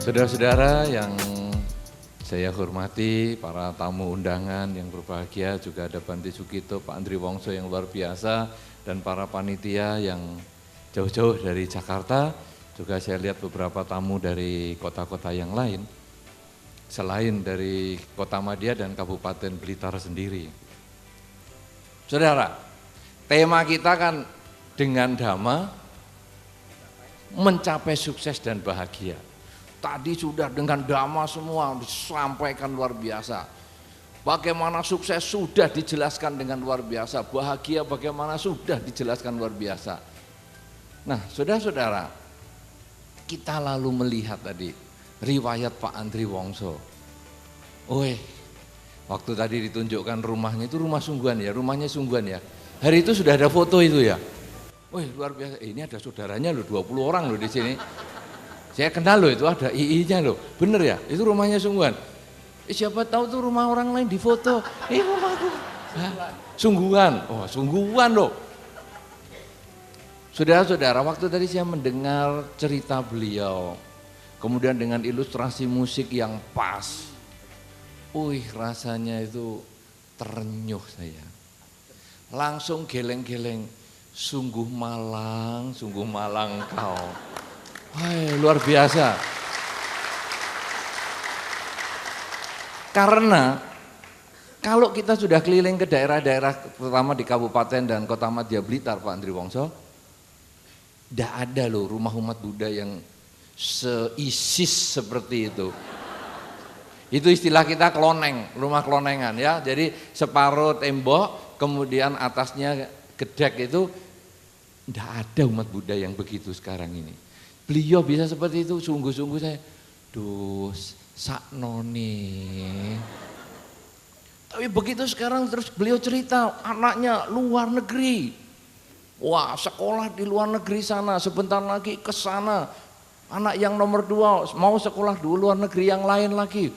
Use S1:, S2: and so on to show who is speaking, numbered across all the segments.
S1: Saudara-saudara yang saya hormati, para tamu undangan yang berbahagia, juga ada Bante Sugito, Pak Andri Wongso yang luar biasa, dan para panitia yang jauh-jauh dari Jakarta, juga saya lihat beberapa tamu dari kota-kota yang lain, selain dari Kota Madia dan Kabupaten Blitar sendiri. Saudara, tema kita kan dengan Dhamma, mencapai sukses dan bahagia. Tadi sudah dengan Dhamma semua disampaikan luar biasa. Bagaimana sukses sudah dijelaskan dengan luar biasa. Bahagia bagaimana sudah dijelaskan luar biasa. Nah, saudara-saudara, kita lalu melihat tadi riwayat Pak Andri Wongso. Waktu tadi ditunjukkan rumahnya itu rumah sungguhan ya, rumahnya sungguhan ya. Hari itu sudah ada foto itu ya. Luar biasa. Ini ada saudaranya loh, 20 orang loh di sini. Saya kenal loh, itu ada II-nya loh. Bener ya? Itu rumahnya sungguhan. Siapa tahu tuh rumah orang lain di foto. Rumahku. Sungguhan. Sungguhan loh. Saudara-saudara, waktu tadi saya mendengar cerita beliau. Kemudian dengan ilustrasi musik yang pas. Rasanya itu terenyuh saya. Langsung geleng-geleng. Sungguh malang kau. Luar biasa. Karena kalau kita sudah keliling ke daerah-daerah terutama di Kabupaten dan Kota Madya Blitar, Pak Andri Wongso, tidak ada loh rumah umat Buddha yang seisis seperti itu. Itu istilah kita kloneng, rumah klonengan ya. Jadi separuh tembok, kemudian atasnya gedek itu, tidak ada umat Buddha yang begitu sekarang ini. Beliau bisa seperti itu, sungguh-sungguh saya, saknone. Tapi begitu sekarang terus beliau cerita, anaknya luar negeri. Sekolah di luar negeri sana, sebentar lagi ke sana. Anak yang nomor 2 mau sekolah di luar negeri yang lain lagi.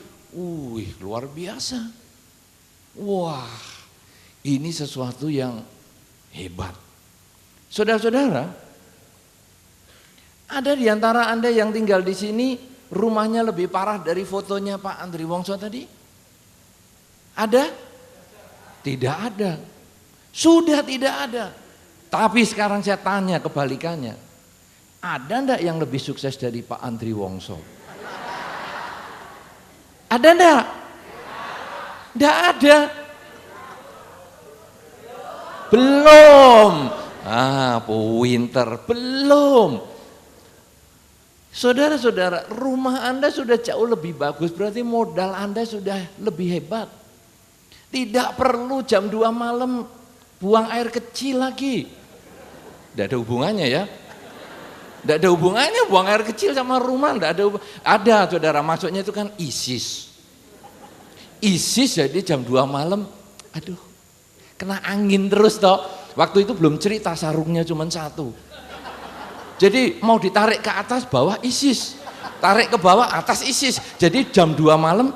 S1: Luar biasa. Ini sesuatu yang hebat. Saudara-saudara, ada di antara Anda yang tinggal di sini rumahnya lebih parah dari fotonya Pak Andri Wongso tadi? Ada? Tidak ada. Sudah tidak ada. Tapi sekarang saya tanya kebalikannya. Ada enggak yang lebih sukses dari Pak Andri Wongso? Ada enggak? Enggak ada. Belum. Pinter. Belum. Saudara-saudara, rumah Anda sudah jauh lebih bagus, berarti modal Anda sudah lebih hebat. Tidak perlu jam 2 malam buang air kecil lagi. Tidak ada hubungannya ya. Tidak ada hubungannya buang air kecil sama rumah, tidak ada ada saudara, maksudnya itu kan ISIS. ISIS jadi jam 2 malam, kena angin terus toh. Waktu itu belum cerita sarungnya cuma 1. Jadi mau ditarik ke atas bawah ISIS, tarik ke bawah atas ISIS. Jadi jam 2 malam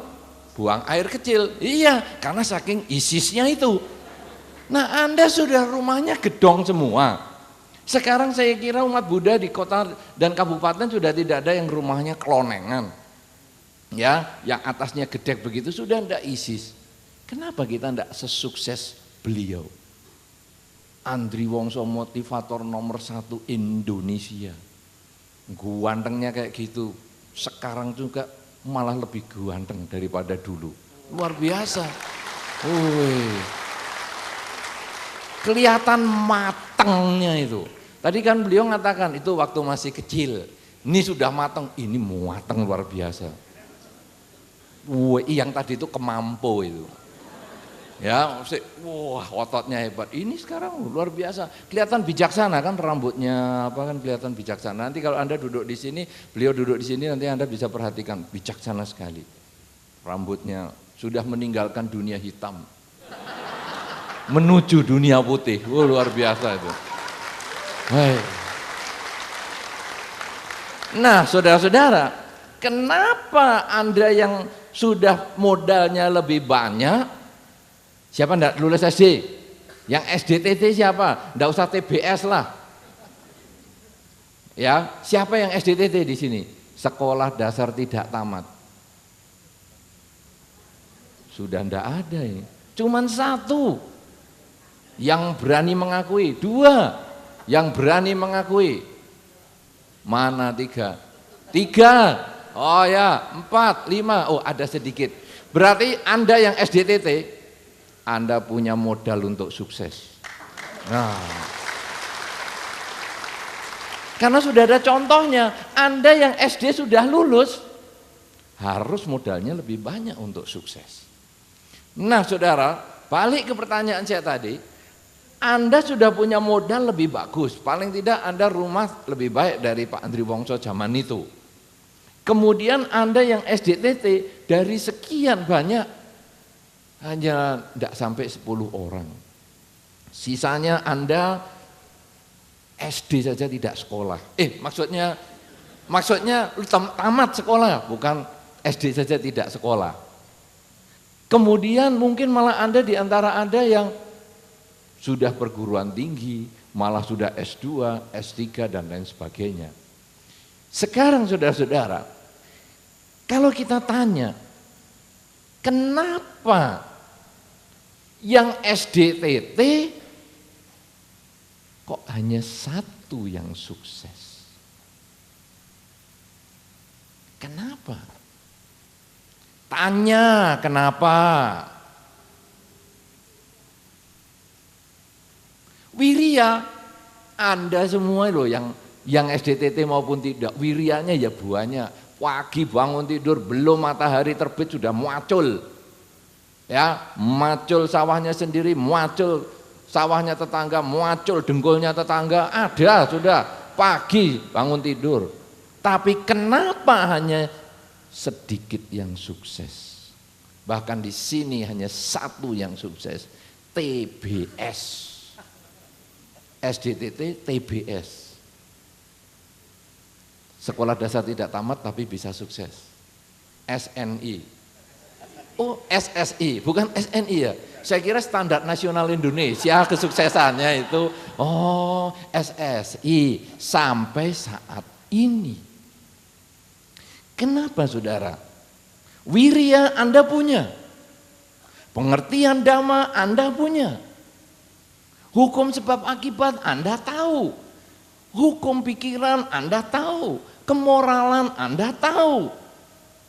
S1: buang air kecil. Iya, karena saking ISISnya itu. Nah, Anda sudah rumahnya gedong semua. Sekarang saya kira umat Buddha di kota dan kabupaten sudah tidak ada yang rumahnya klonengan. Ya, yang atasnya gedek begitu sudah tidak ISIS. Kenapa kita tidak sesukses beliau? Andri Wongso motivator nomor 1 Indonesia. Gantengnya kayak gitu. Sekarang juga malah lebih ganteng daripada dulu. Luar biasa. Kelihatan matangnya itu. Tadi kan beliau mengatakan itu waktu masih kecil. Ini sudah matang, ini matang luar biasa. Yang tadi itu kemampu itu. Ya, ototnya hebat. Ini sekarang luar biasa. Kelihatan bijaksana kan rambutnya, kelihatan bijaksana. Nanti kalau Anda duduk di sini, beliau duduk di sini, nanti Anda bisa perhatikan bijaksana sekali. Rambutnya sudah meninggalkan dunia hitam. Menuju dunia putih. Luar biasa itu. Nah, saudara-saudara, kenapa Anda yang sudah modalnya lebih banyak, siapa enggak lulus SD? Yang SDTT siapa? Enggak usah TBS lah. Ya, siapa yang SDTT di sini? sekolah dasar tidak tamat? Sudah ndak ada ini. Cuman satu yang berani mengakui, dua yang berani mengakui. Mana tiga? Tiga. Oh ya, 4, 5. Oh ada sedikit. Berarti Anda yang SDTT, Anda punya modal untuk sukses. Nah, karena sudah ada contohnya. Anda yang SD sudah lulus, harus modalnya lebih banyak untuk sukses. Nah saudara, balik ke pertanyaan saya tadi, Anda sudah punya modal lebih bagus, paling tidak Anda rumah lebih baik dari Pak Andri Wongso zaman itu. Kemudian Anda yang SDTT, dari sekian banyak, hanya tidak sampai 10 orang. Sisanya Anda SD saja tidak sekolah. Maksudnya tamat sekolah, bukan SD saja tidak sekolah. Kemudian mungkin malah Anda di antara Anda yang sudah perguruan tinggi, malah sudah S2, S3 dan lain sebagainya. Sekarang saudara-saudara, kalau kita tanya, kenapa yang SDTT kok hanya satu yang sukses? Kenapa? Tanya kenapa? Wirya, Anda semua loh yang SDTT maupun tidak, wirianya ya banyak. Pagi bangun tidur belum matahari terbit sudah muacul. Ya, muacul sawahnya sendiri, muacul sawahnya tetangga, muacul dengkulnya tetangga, ada sudah pagi bangun tidur. Tapi kenapa hanya sedikit yang sukses? Bahkan di sini hanya satu yang sukses, TBS. SDTT TBS. Sekolah dasar tidak tamat tapi bisa sukses. SNI. Oh, SSI, bukan SNI ya. Saya kira Standar Nasional Indonesia kesuksesannya itu. Oh, SSI sampai saat ini. Kenapa saudara? Wirya Anda punya, pengertian dhamma Anda punya, hukum sebab akibat Anda tahu, hukum pikiran Anda tahu, kemoralan Anda tahu,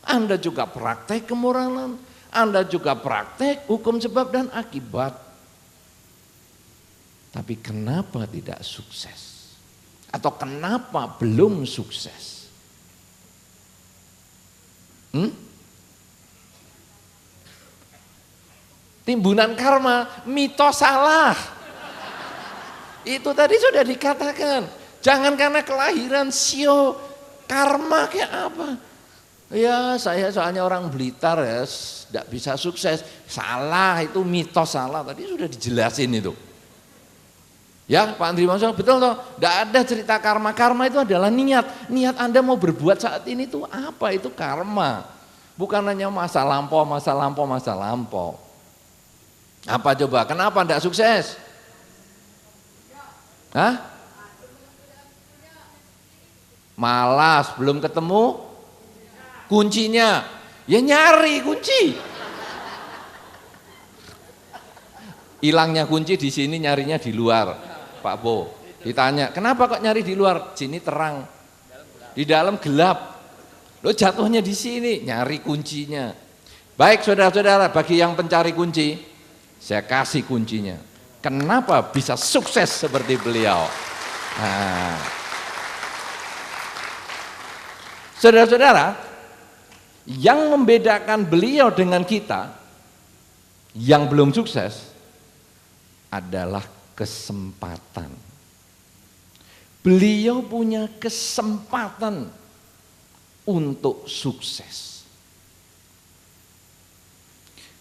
S1: Anda juga praktek kemoralan, Anda juga praktek hukum sebab dan akibat. Tapi kenapa tidak sukses? Atau kenapa belum sukses? Timbunan karma, mitos salah. Itu tadi sudah dikatakan. Jangan karena kelahiran sio, karma kayak apa? Ya saya soalnya orang Blitar ya, tidak bisa sukses. Salah, itu mitos salah. Tadi sudah dijelasin itu. Ya Pak Andri Wongso, betul toh? Tidak ada cerita karma. Karma itu adalah niat. Niat Anda mau berbuat saat ini itu apa? Itu karma. Bukan hanya masa lampau, masa lampau, masa lampau. Apa coba? Kenapa tidak sukses? Hah? Malas, belum ketemu kuncinya. Ya nyari kunci. Hilangnya kunci di sini, nyarinya di luar. Pak Bo, ditanya, kenapa kok nyari di luar? Sini terang, di dalam gelap. Lo jatuhnya di sini, nyari kuncinya. Baik saudara-saudara, bagi yang pencari kunci, saya kasih kuncinya. Kenapa bisa sukses seperti beliau? Nah, saudara-saudara, yang membedakan beliau dengan kita yang belum sukses adalah kesempatan. Beliau punya kesempatan untuk sukses.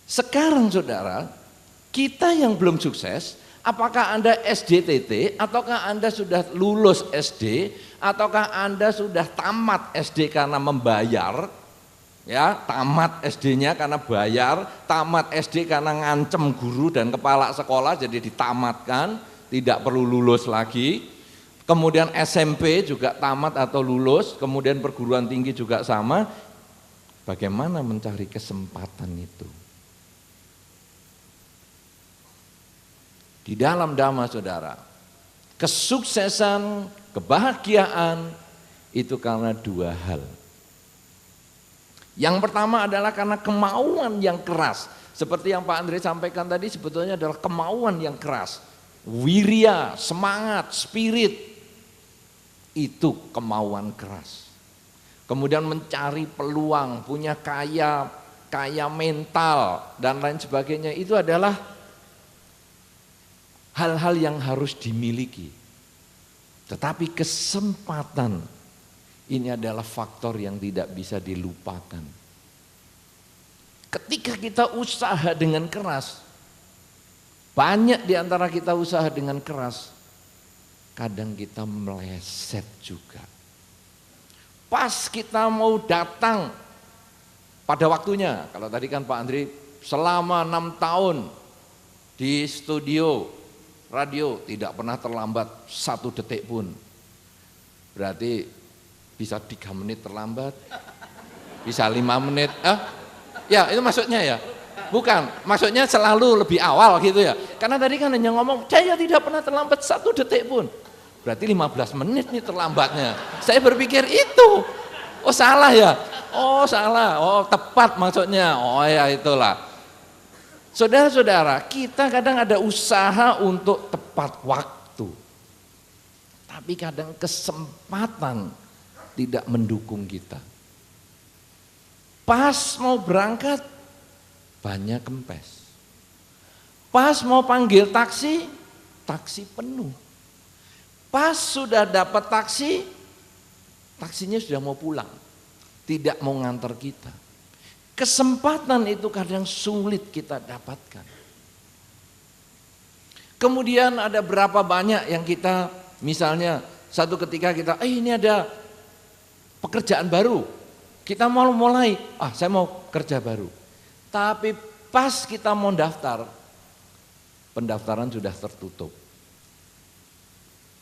S1: Sekarang saudara, kita yang belum sukses, apakah Anda SDTT, ataukah Anda sudah lulus SD, ataukah Anda sudah tamat SD karena membayar, ya tamat SD-nya karena bayar, tamat SD karena ngancem guru dan kepala sekolah jadi ditamatkan, tidak perlu lulus lagi, kemudian SMP juga tamat atau lulus, kemudian perguruan tinggi juga sama. Bagaimana mencari kesempatan itu? Di dalam Dhamma, saudara, kesuksesan, kebahagiaan itu karena dua hal. Yang pertama adalah karena kemauan yang keras. Seperti yang Pak Andre sampaikan tadi, sebetulnya adalah kemauan yang keras. Wirya, semangat, spirit, itu kemauan keras. Kemudian mencari peluang, punya kaya mental dan lain sebagainya, itu adalah hal-hal yang harus dimiliki. Tetapi kesempatan ini adalah faktor yang tidak bisa dilupakan. Ketika kita usaha dengan keras, banyak di antara kita usaha dengan keras, kadang kita meleset juga. Pas kita mau datang pada waktunya, kalau tadi kan Pak Andri selama 6 tahun di studio radio tidak pernah terlambat 1 detik pun. Berarti bisa 3 menit terlambat, bisa 5 menit. Ya itu maksudnya ya. Bukan, maksudnya selalu lebih awal gitu ya. Karena tadi kan hanya ngomong, saya tidak pernah terlambat 1 detik pun. Berarti 15 menit nih terlambatnya. Saya berpikir itu. Oh salah ya? Oh salah, oh tepat maksudnya. Oh ya itulah. Saudara-saudara, kita kadang ada usaha untuk tepat waktu. Tapi kadang kesempatan tidak mendukung kita. Pas mau berangkat, banyak kempes. Pas mau panggil taksi, taksi penuh. Pas sudah dapat taksi, taksinya sudah mau pulang, tidak mau ngantar kita. Kesempatan itu kadang sulit kita dapatkan. Kemudian ada berapa banyak yang kita, misalnya satu ketika kita, ini ada pekerjaan baru, kita mau mulai, saya mau kerja baru. Tapi pas kita mau daftar, pendaftaran sudah tertutup.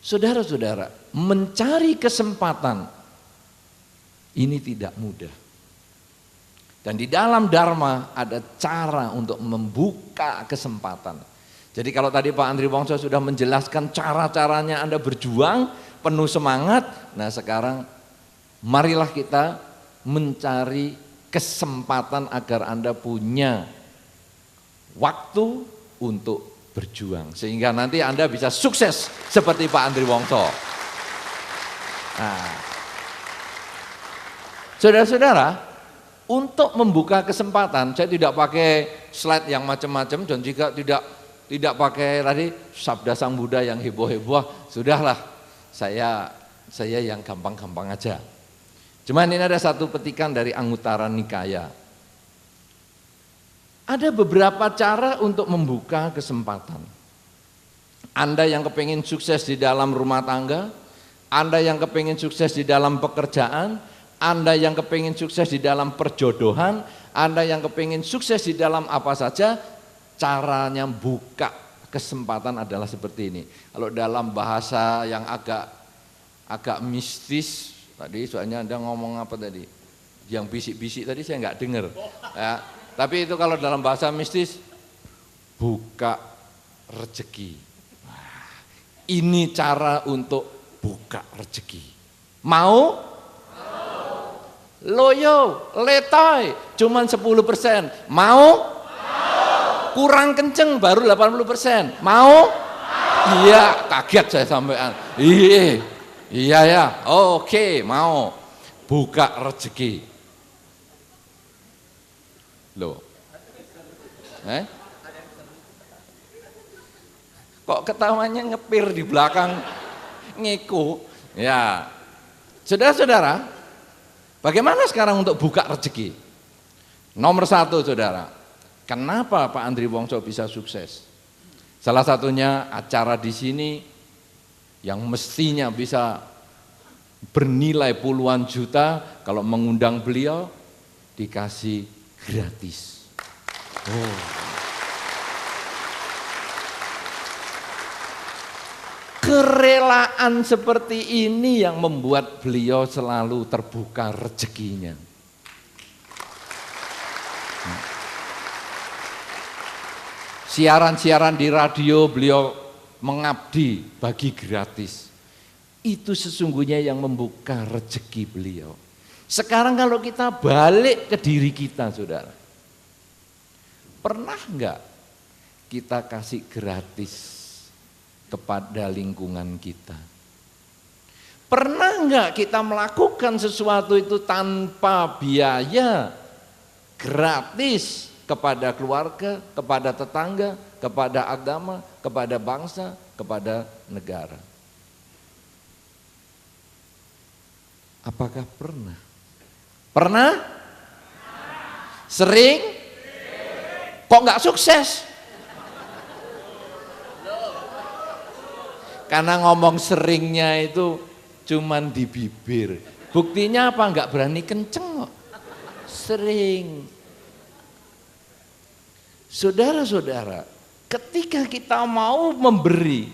S1: Saudara-saudara, mencari kesempatan ini tidak mudah. Dan di dalam Dharma ada cara untuk membuka kesempatan. Jadi kalau tadi Pak Andri Wongso sudah menjelaskan cara-caranya Anda berjuang, penuh semangat. Nah sekarang marilah kita mencari kesempatan agar Anda punya waktu untuk berjuang, sehingga nanti Anda bisa sukses seperti Pak Andri Wongso. Nah, saudara-saudara, untuk membuka kesempatan, saya tidak pakai slide yang macam-macam dan juga tidak pakai tadi sabda Sang Buddha yang heboh-heboh. Sudahlah, saya yang gampang-gampang aja. Cuman ini ada satu petikan dari Anguttara Nikaya. Ada beberapa cara untuk membuka kesempatan. Anda yang kepingin sukses di dalam rumah tangga, Anda yang kepingin sukses di dalam pekerjaan, Anda yang kepingin sukses di dalam perjodohan, Anda yang kepingin sukses di dalam apa saja, caranya buka kesempatan adalah seperti ini. Kalau dalam bahasa yang agak mistis, tadi soalnya Anda ngomong apa tadi? Yang bisik-bisik tadi saya nggak dengar. Ya. Tapi itu kalau dalam bahasa mistis, buka rezeki. Ini cara untuk buka rezeki. Mau? Loyo, letoy, cuman 10%. Mau? Kurang kenceng baru 80%. Mau? Iya, kaget saya sampean. Iya ya, oke, mau. Buka rezeki. Loh. Kok ketawanya ngepir di belakang ngiku? Ya. Saudara-saudara, bagaimana sekarang untuk buka rezeki? Nomor 1, saudara. Kenapa Pak Andri Wongso bisa sukses? Salah satunya acara di sini yang mestinya bisa bernilai puluhan juta, kalau mengundang beliau dikasih gratis. Kerelaan seperti ini yang membuat beliau selalu terbuka rezekinya. Siaran-siaran di radio beliau mengabdi bagi gratis. Itu sesungguhnya yang membuka rezeki beliau. Sekarang kalau kita balik ke diri kita, saudara. Pernah enggak kita kasih gratis kepada lingkungan kita? Pernah enggak kita melakukan sesuatu itu tanpa biaya, gratis kepada keluarga, kepada tetangga, kepada agama, kepada bangsa, kepada negara? Apakah pernah? Pernah? Sering? Kok enggak sukses? Karena ngomong seringnya itu cuman di bibir. Buktinya apa? Enggak berani kenceng kok. Sering. Saudara-saudara, ketika kita mau memberi,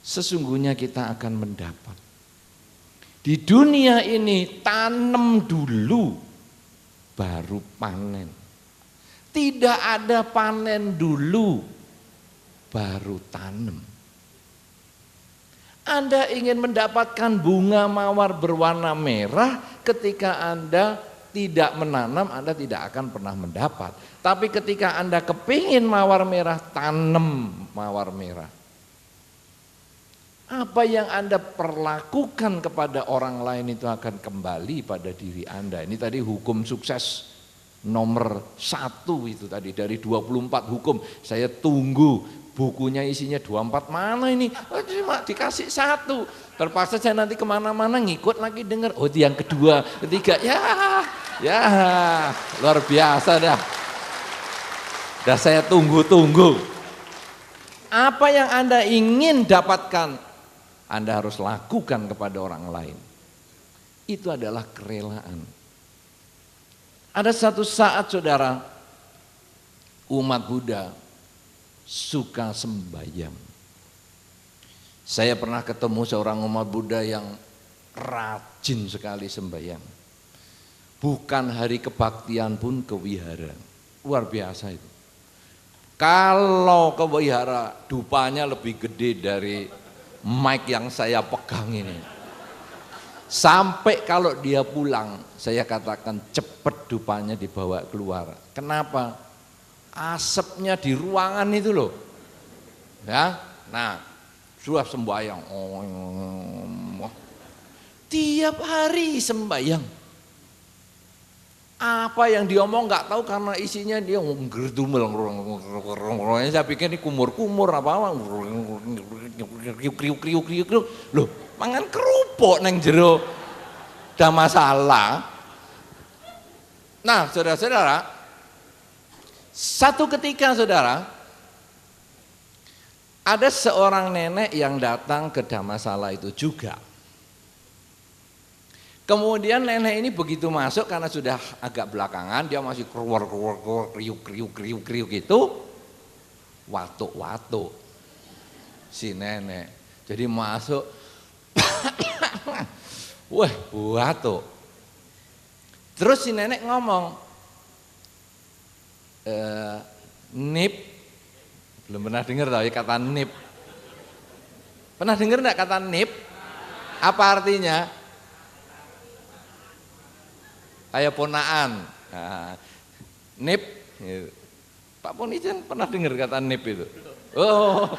S1: sesungguhnya kita akan mendapat. Di dunia ini tanam dulu, baru panen. Tidak ada panen dulu, baru tanam. Anda ingin mendapatkan bunga mawar berwarna merah, ketika Anda tidak menanam, Anda tidak akan pernah mendapat. Tapi ketika Anda kepingin mawar merah, tanam mawar merah. Apa yang Anda perlakukan kepada orang lain itu akan kembali pada diri Anda. Ini tadi hukum sukses nomor 1 itu tadi, dari 24 hukum. Saya tunggu bukunya isinya 24, mana ini? Oh, cuma dikasih 1. Terpaksa saya nanti kemana-mana ngikut lagi dengar. Oh, itu yang kedua, ketiga, ya luar biasa dah. Dah saya tunggu-tunggu. Apa yang Anda ingin dapatkan, Anda harus lakukan kepada orang lain. Itu adalah kerelaan. Ada satu saat, saudara, umat Buddha suka sembahyang. Saya pernah ketemu seorang umat Buddha yang rajin sekali sembahyang. Bukan hari kebaktian pun ke wihara. Luar biasa itu. Kalau ke wihara, dupanya lebih gede dari mic yang saya pegang ini. Sampai kalau dia pulang, saya katakan cepet dupanya dibawa keluar. Kenapa? Asapnya di ruangan itu loh, ya. Nah, sudah sembahyang, tiap hari sembahyang. Apa yang diomong nggak tahu karena isinya dia ngerdumel. Saya pikir ini kumur-kumur apa kriuk. Loh, mangan kerupuk neng jero. Ada masalah. Nah, saudara-saudara, satu ketika, saudara, ada seorang nenek yang datang ke Dhammasala itu juga. Kemudian nenek ini begitu masuk, karena sudah agak belakangan, dia masih keluar kriuk itu, watuk si nenek. Jadi masuk, wah watuk. Terus si nenek ngomong, nip, belum pernah dengar tahu ya kata nip. Pernah dengar enggak kata nip? Apa artinya? Kayak ponaan. Nah, nip. Pak Ponijan pernah dengar kata nip itu? Oh,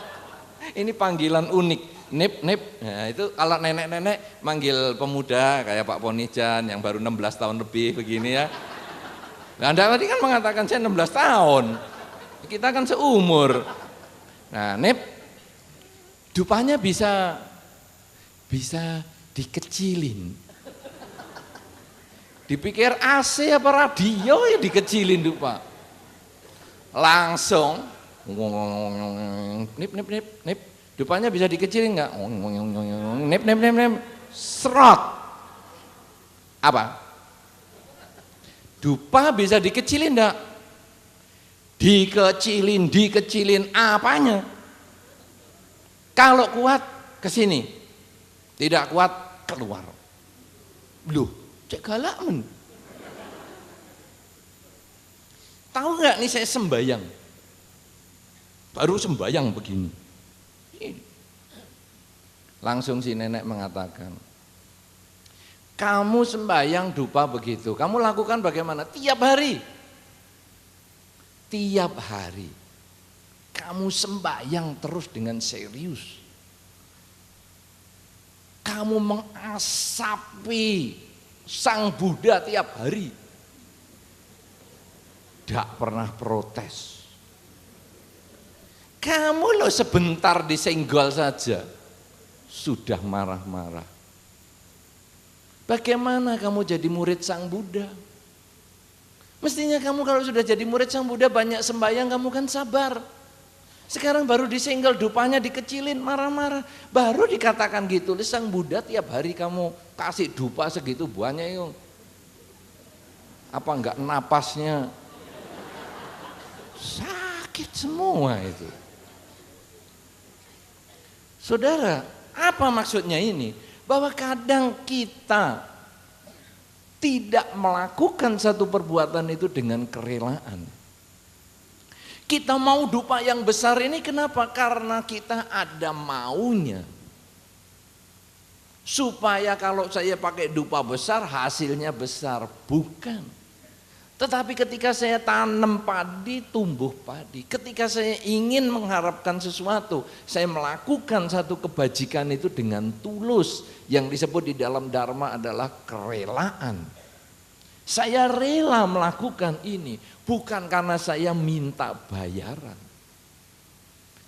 S1: ini panggilan unik. Nip. Nah, itu kalau nenek-nenek manggil pemuda kayak Pak Ponijan yang baru 16 tahun lebih begini ya. Nah, Anda tadi kan mengatakan saya 16 tahun, kita kan seumur. Nah, nip, dupanya bisa dikecilin. Dipikir AC apa radio ya dikecilin dupa. Langsung, nip, dupanya bisa dikecilin nggak? Nip, serot. Apa? Dupa bisa dikecilin enggak? Dikecilin apanya? Kalau kuat ke sini. Tidak kuat, keluar. Loh, cek galak men. Tahu nggak nih saya sembayang. Baru sembayang begini. Langsung si nenek mengatakan, kamu sembayang dupa begitu, kamu lakukan bagaimana? Tiap hari. Tiap hari. Kamu sembayang terus dengan serius. Kamu mengasapi Sang Buddha tiap hari. Tidak pernah protes. Kamu loh sebentar disenggol saja, sudah marah-marah. Bagaimana kamu jadi murid Sang Buddha? Mestinya kamu kalau sudah jadi murid Sang Buddha banyak sembahyang, kamu kan sabar. Sekarang baru disenggol, dupanya dikecilin, marah-marah. Baru dikatakan gitu, Sang Buddha tiap hari kamu kasih dupa segitu banyak yuk. Apa enggak napasnya? Sakit semua itu. Saudara, apa maksudnya ini? Bahwa kadang kita tidak melakukan satu perbuatan itu dengan kerelaan. Kita mau dupa yang besar ini kenapa? Karena kita ada maunya. Supaya kalau saya pakai dupa besar hasilnya besar. Bukan. Tetapi ketika saya tanam padi, tumbuh padi. Ketika saya ingin mengharapkan sesuatu, saya melakukan satu kebajikan itu dengan tulus. Yang disebut di dalam Dharma adalah kerelaan. Saya rela melakukan ini, bukan karena saya minta bayaran.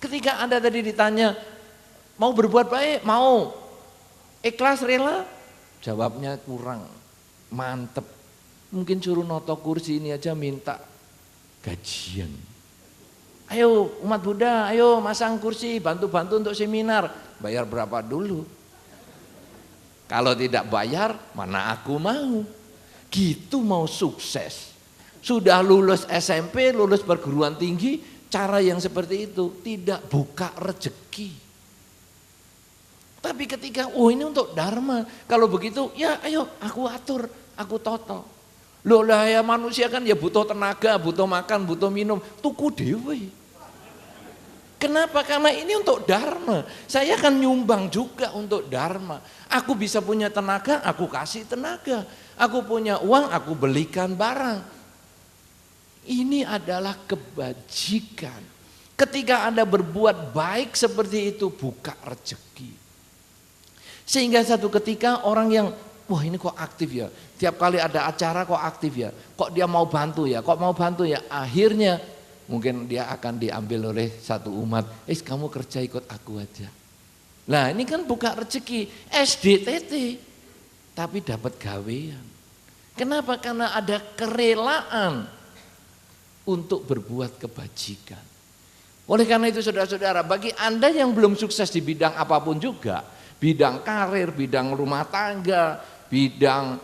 S1: Ketika Anda tadi ditanya, mau berbuat baik? Mau. Ikhlas, rela? Jawabnya kurang, mantep. Mungkin suruh noto kursi ini aja minta gajian. Ayo umat Buddha, ayo masang kursi, bantu-bantu untuk seminar. Bayar berapa dulu? Kalau tidak bayar, mana aku mau. Gitu mau sukses. Sudah lulus SMP, lulus perguruan tinggi, cara yang seperti itu tidak buka rezeki. Tapi ketika, oh ini untuk Dharma. Kalau begitu, ya ayo aku atur, aku toto. Loh lah ya manusia kan ya butuh tenaga, butuh makan, butuh minum, tuku dewe. Kenapa? Karena ini untuk Dharma. Saya akan nyumbang juga untuk Dharma. Aku bisa punya tenaga, aku kasih tenaga. Aku punya uang, aku belikan barang. Ini adalah kebajikan. Ketika Anda berbuat baik seperti itu, buka rezeki. Sehingga satu ketika orang yang, wah ini kok aktif ya, tiap kali ada acara kok aktif ya, kok dia mau bantu ya, kok mau bantu ya, akhirnya mungkin dia akan diambil oleh satu umat, kamu kerja ikut aku aja. Nah ini kan buka rezeki, SDTT, tapi dapat gawean. Kenapa? Karena ada kerelaan untuk berbuat kebajikan. Oleh karena itu saudara-saudara, bagi Anda yang belum sukses di bidang apapun juga, bidang karir, bidang rumah tangga, bidang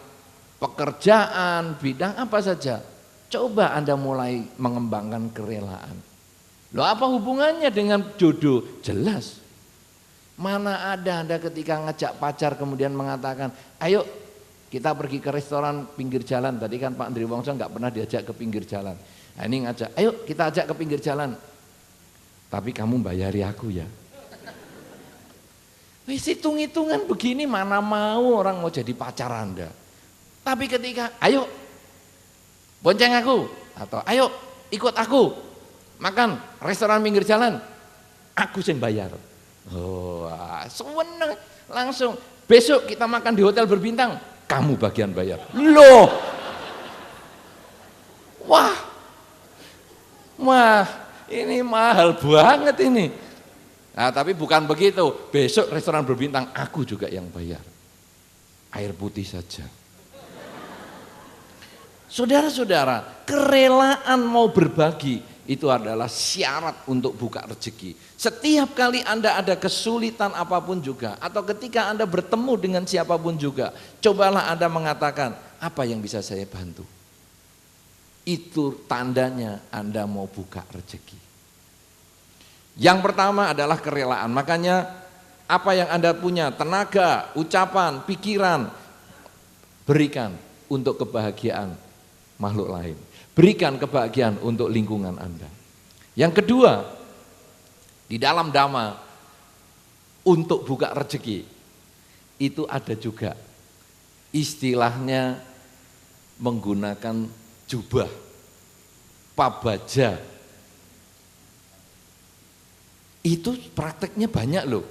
S1: pekerjaan, bidang apa saja, coba Anda mulai mengembangkan kerelaan. Loh apa hubungannya dengan jodoh? Jelas. Mana ada Anda ketika ngajak pacar kemudian mengatakan, ayo kita pergi ke restoran pinggir jalan. Tadi kan Pak Andri Wongso nggak pernah diajak ke pinggir jalan. Nah ini ngajak, ayo kita ajak ke pinggir jalan. Tapi kamu bayari aku ya. Wis hitung-hitungan begini mana mau orang mau jadi pacar Anda. Tapi ketika ayo bonceng aku atau ayo ikut aku makan restoran pinggir jalan, aku yang bayar. Oh, seneng langsung. Besok kita makan di hotel berbintang, kamu bagian bayar. Loh. Wah, ini mahal banget ini. Nah, tapi bukan begitu. Besok restoran berbintang aku juga yang bayar. Air putih saja. Saudara-saudara, kerelaan mau berbagi itu adalah syarat untuk buka rezeki. Setiap kali Anda ada kesulitan apapun juga, atau ketika Anda bertemu dengan siapapun juga, cobalah Anda mengatakan, apa yang bisa saya bantu? Itu tandanya Anda mau buka rezeki. Yang pertama adalah kerelaan. Makanya Apa yang Anda punya, tenaga, ucapan, pikiran, berikan untuk kebahagiaan makhluk lain. Berikan kebahagiaan untuk lingkungan Anda. Yang kedua, di dalam dhamma untuk buka rezeki itu ada juga istilahnya menggunakan jubah, pabaja. Itu prakteknya banyak loh.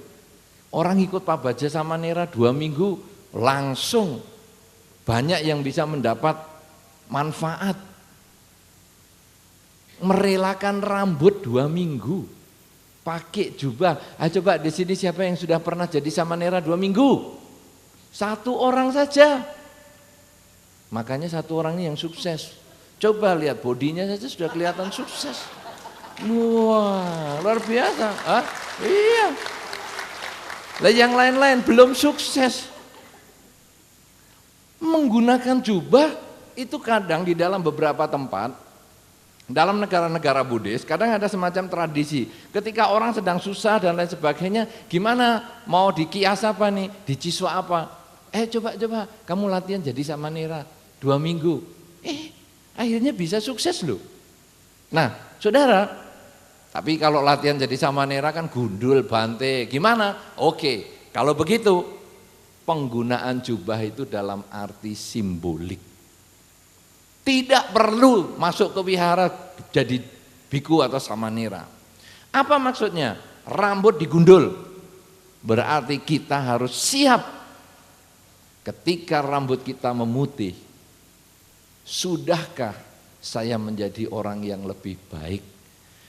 S1: Orang ikut pabaja samanera 2 minggu langsung banyak yang bisa mendapat manfaat. Merelakan rambut 2 minggu, pakai jubah. Coba di sini siapa yang sudah pernah jadi samanera 2 minggu? 1 orang saja. Makanya 1 orang ini yang sukses. Coba lihat bodinya saja sudah kelihatan sukses. Wah, luar biasa. Iya. Lah yang lain-lain belum sukses. Menggunakan jubah itu kadang di dalam beberapa tempat, dalam negara-negara Buddhis, kadang ada semacam tradisi. Ketika orang sedang susah dan lain sebagainya, gimana mau dikias apa nih, diciswa apa? Coba kamu latihan jadi samanera 2 minggu. Akhirnya bisa sukses loh. Nah, saudara, tapi kalau latihan jadi samanera kan gundul, bante, gimana? Oke, kalau begitu penggunaan jubah itu dalam arti simbolik. Tidak perlu masuk ke wihara jadi biku atau samanera. Apa maksudnya? Rambut digundul. Berarti kita harus siap ketika rambut kita memutih. Sudahkah saya menjadi orang yang lebih baik?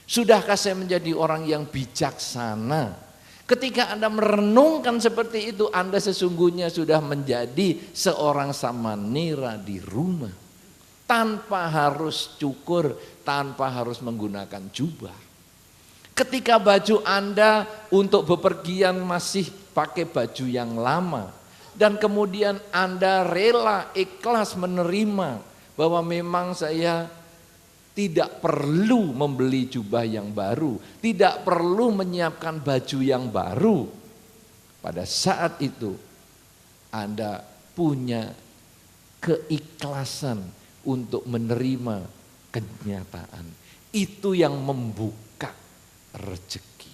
S1: Sudahkah saya menjadi orang yang bijaksana? Ketika Anda merenungkan seperti itu, Anda sesungguhnya sudah menjadi seorang samanera di rumah. Tanpa harus cukur, tanpa harus menggunakan jubah. Ketika baju Anda untuk bepergian masih pakai baju yang lama, dan kemudian Anda rela, ikhlas menerima bahwa memang saya tidak perlu membeli jubah yang baru, tidak perlu menyiapkan baju yang baru. Pada saat itu Anda punya keikhlasan untuk menerima kenyataan. Itu yang membuka rezeki.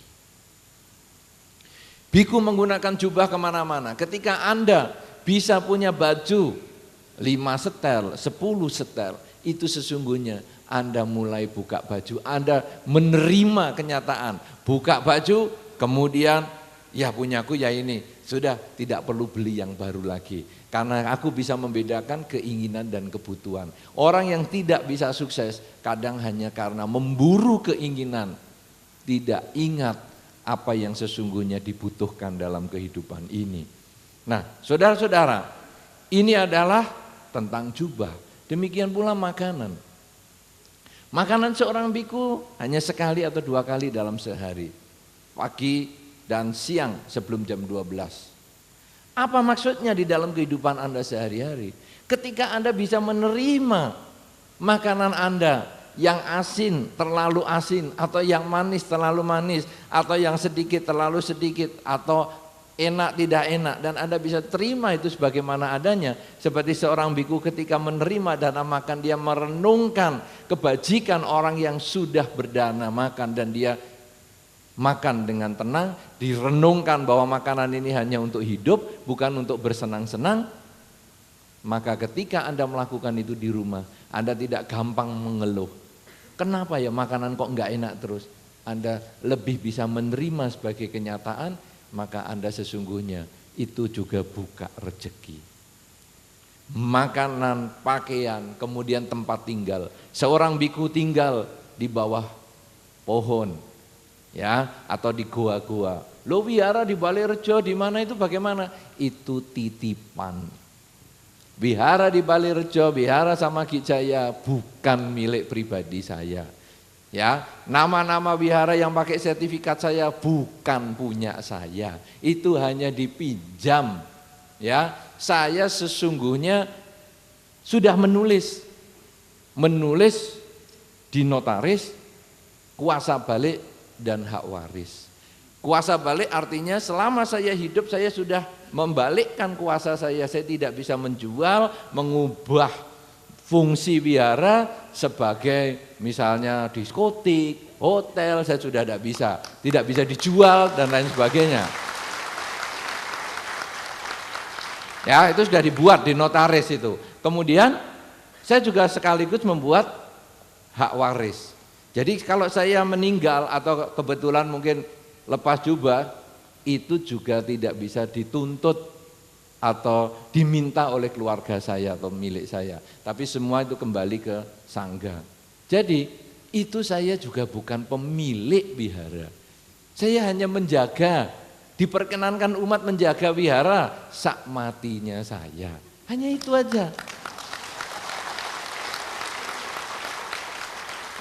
S1: Biku menggunakan jubah kemana-mana. Ketika Anda bisa punya baju 5 setel, 10 setel, itu sesungguhnya Anda mulai buka baju, Anda menerima kenyataan. Buka baju, kemudian ya punyaku ya ini, sudah tidak perlu beli yang baru lagi. Karena aku bisa membedakan keinginan dan kebutuhan. Orang yang tidak bisa sukses kadang hanya karena memburu keinginan, tidak ingat apa yang sesungguhnya dibutuhkan dalam kehidupan ini. Nah, saudara-saudara, ini adalah tentang jubah. Demikian pula makanan. Makanan seorang biku hanya sekali atau 2 kali dalam sehari. Pagi dan siang sebelum jam 12. Apa maksudnya di dalam kehidupan Anda sehari-hari? Ketika Anda bisa menerima makanan Anda yang asin terlalu asin, atau yang manis terlalu manis, atau yang sedikit terlalu sedikit, atau enak tidak enak, dan Anda bisa terima itu sebagaimana adanya. Seperti seorang biku ketika menerima dana makan, dia merenungkan kebajikan orang yang sudah berdana makan dan dia makan dengan tenang, direnungkan bahwa makanan ini hanya untuk hidup, bukan untuk bersenang-senang. Maka ketika Anda melakukan itu di rumah, Anda tidak gampang mengeluh. Kenapa ya makanan kok enggak enak terus? Anda lebih bisa menerima sebagai kenyataan, maka Anda sesungguhnya itu juga buka rezeki. Makanan, pakaian, kemudian tempat tinggal. Seorang biku tinggal di bawah pohon, ya, atau di gua-gua. Lo wihara di Balairejo di mana itu bagaimana? Itu titipan. Wihara di Balairejo, wihara sama Ki Jaya bukan milik pribadi saya. Ya, nama-nama wihara yang pakai sertifikat saya bukan punya saya. Itu hanya dipinjam. Ya, saya sesungguhnya sudah menulis di notaris, kuasa balik dan hak waris. Kuasa balik artinya selama saya hidup saya sudah membalikkan kuasa saya tidak bisa menjual, mengubah fungsi wihara sebagai misalnya diskotik, hotel, saya sudah tidak bisa dijual dan lain sebagainya. Ya, itu sudah dibuat di notaris itu. Kemudian saya juga sekaligus membuat hak waris. Jadi kalau saya meninggal atau kebetulan mungkin lepas jubah, itu juga tidak bisa dituntut atau diminta oleh keluarga saya atau milik saya. Tapi semua itu kembali ke sangga. Jadi itu saya juga bukan pemilik wihara. Saya hanya menjaga, diperkenankan umat menjaga wihara sak matinya saya. Hanya itu aja.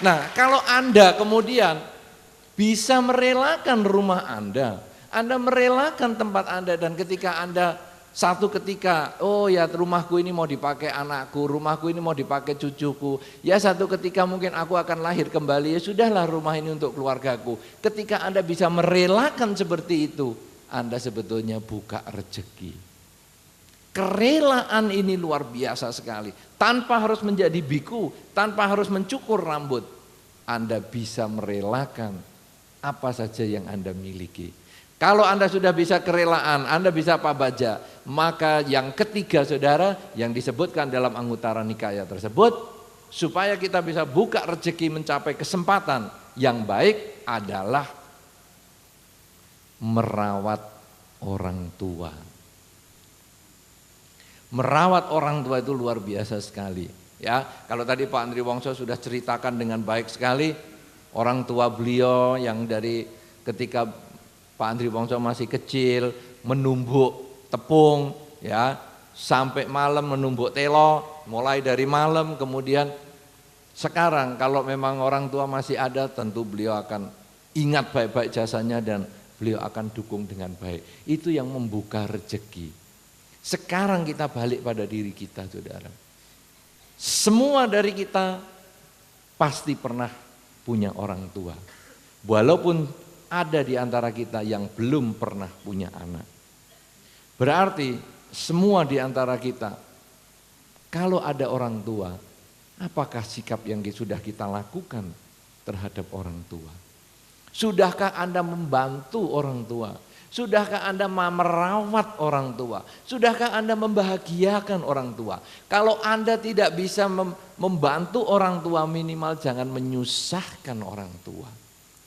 S1: Nah, kalau Anda kemudian bisa merelakan rumah Anda merelakan tempat Anda, dan ketika Anda satu ketika, oh ya rumahku ini mau dipakai anakku, rumahku ini mau dipakai cucuku, ya satu ketika mungkin aku akan lahir kembali, ya sudahlah rumah ini untuk keluargaku. Ketika Anda bisa merelakan seperti itu, Anda sebetulnya buka rezeki. Kerelaan ini luar biasa sekali, tanpa harus menjadi biku, tanpa harus mencukur rambut, Anda bisa merelakan apa saja yang Anda miliki. Kalau Anda sudah bisa kerelaan, Anda bisa pabaja, maka yang ketiga saudara yang disebutkan dalam Anguttara Nikaya tersebut, supaya kita bisa buka rezeki mencapai kesempatan yang baik adalah merawat orang tua. Merawat orang tua itu luar biasa sekali. Ya, kalau tadi Pak Andri Wongso sudah ceritakan dengan baik sekali, orang tua beliau yang dari ketika Pak Andri Wongso masih kecil menumbuk tepung, ya sampai malam menumbuk telo, mulai dari malam. Kemudian sekarang kalau memang orang tua masih ada, tentu beliau akan ingat baik-baik jasanya dan beliau akan dukung dengan baik. Itu yang membuka rezeki. Sekarang kita balik pada diri kita, saudara. Semua dari kita pasti pernah punya orang tua, walaupun ada di antara kita yang belum pernah punya anak. Berarti semua di antara kita, kalau ada orang tua, apakah sikap yang sudah kita lakukan terhadap orang tua? Sudahkah Anda membantu orang tua? Sudahkah Anda merawat orang tua? Sudahkah Anda membahagiakan orang tua? Kalau Anda tidak bisa membantu orang tua, minimal jangan menyusahkan orang tua.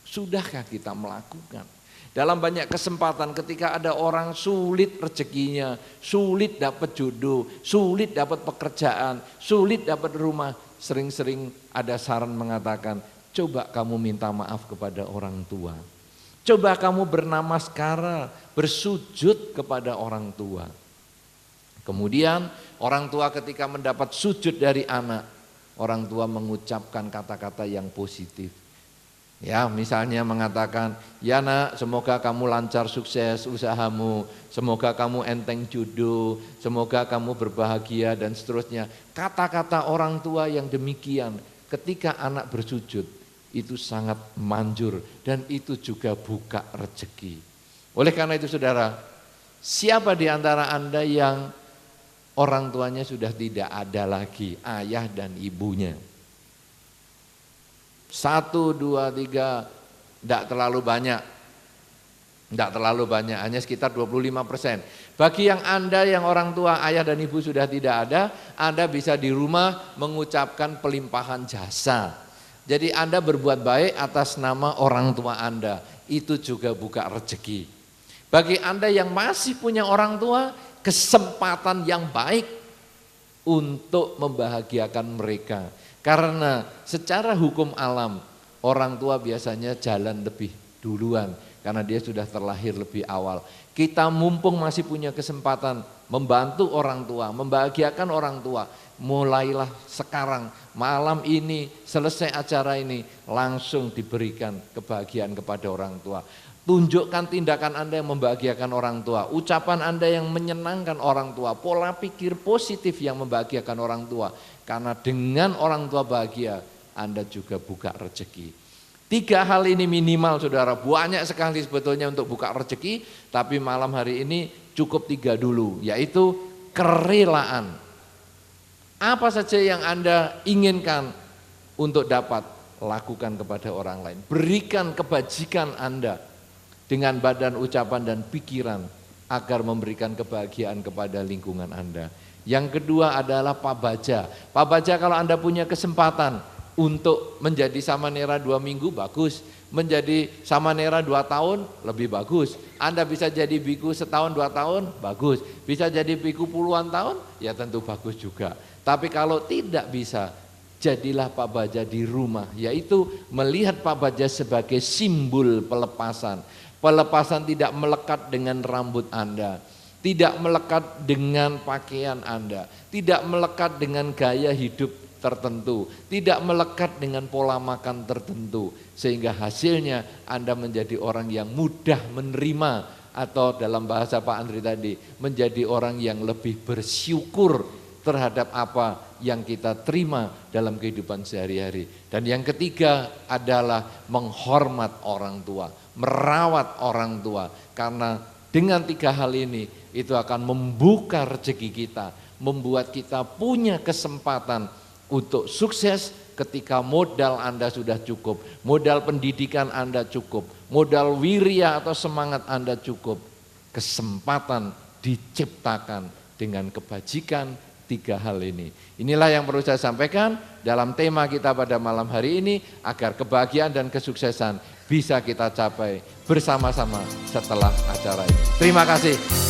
S1: Sudahkah kita melakukan? Dalam banyak kesempatan ketika ada orang sulit rezekinya, sulit dapat jodoh, sulit dapat pekerjaan, sulit dapat rumah, sering-sering ada saran mengatakan, coba kamu minta maaf kepada orang tua. Coba kamu bernamaskara, bersujud kepada orang tua. Kemudian orang tua ketika mendapat sujud dari anak, orang tua mengucapkan kata-kata yang positif. Ya, misalnya mengatakan, ya nak, semoga kamu lancar sukses usahamu, semoga kamu enteng jodoh, semoga kamu berbahagia dan seterusnya. Kata-kata orang tua yang demikian ketika anak bersujud itu sangat manjur dan itu juga buka rezeki. Oleh karena itu saudara, siapa di antara Anda yang orang tuanya sudah tidak ada lagi, ayah dan ibunya? 1, 2, 3, tidak terlalu banyak. Tidak terlalu banyak, hanya sekitar 25%. Bagi yang Anda yang orang tua, ayah dan ibu sudah tidak ada, Anda bisa di rumah mengucapkan pelimpahan jasa. Jadi Anda berbuat baik atas nama orang tua Anda, itu juga buka rezeki. Bagi Anda yang masih punya orang tua, kesempatan yang baik untuk membahagiakan mereka. Karena secara hukum alam, orang tua biasanya jalan lebih duluan karena dia sudah terlahir lebih awal. Kita mumpung masih punya kesempatan membantu orang tua, membahagiakan orang tua, mulailah sekarang, malam ini, selesai acara ini, langsung diberikan kebahagiaan kepada orang tua. Tunjukkan tindakan Anda yang membahagiakan orang tua, ucapan Anda yang menyenangkan orang tua, pola pikir positif yang membahagiakan orang tua. Karena dengan orang tua bahagia, Anda juga buka rezeki. 3 hal ini minimal saudara, banyak sekali sebetulnya untuk buka rezeki, tapi malam hari ini cukup 3 dulu, yaitu kerelaan. Apa saja yang Anda inginkan untuk dapat, lakukan kepada orang lain. Berikan kebajikan Anda dengan badan, ucapan, dan pikiran agar memberikan kebahagiaan kepada lingkungan Anda. Yang kedua adalah pabaja. Pabaja kalau Anda punya kesempatan untuk menjadi samanera 2 minggu, bagus. Menjadi samanera 2 tahun, lebih bagus. Anda bisa jadi biku setahun 2 tahun, bagus. Bisa jadi biku puluhan tahun, ya tentu bagus juga. Tapi kalau tidak bisa, jadilah pabaja di rumah, yaitu melihat pabaja sebagai simbol pelepasan. Pelepasan tidak melekat dengan rambut Anda, tidak melekat dengan pakaian Anda, tidak melekat dengan gaya hidup tertentu, tidak melekat dengan pola makan tertentu, sehingga hasilnya Anda menjadi orang yang mudah menerima, atau dalam bahasa Pak Andri tadi, menjadi orang yang lebih bersyukur terhadap apa yang kita terima dalam kehidupan sehari-hari. Dan yang ketiga adalah menghormat orang tua, merawat orang tua, karena dengan 3 hal ini itu akan membuka rezeki kita, membuat kita punya kesempatan untuk sukses ketika modal Anda sudah cukup, modal pendidikan Anda cukup, modal wirya atau semangat Anda cukup, kesempatan diciptakan dengan kebajikan 3 hal ini. Inilah yang perlu saya sampaikan dalam tema kita pada malam hari ini, agar kebahagiaan dan kesuksesan bisa kita capai bersama-sama setelah acara ini. Terima kasih.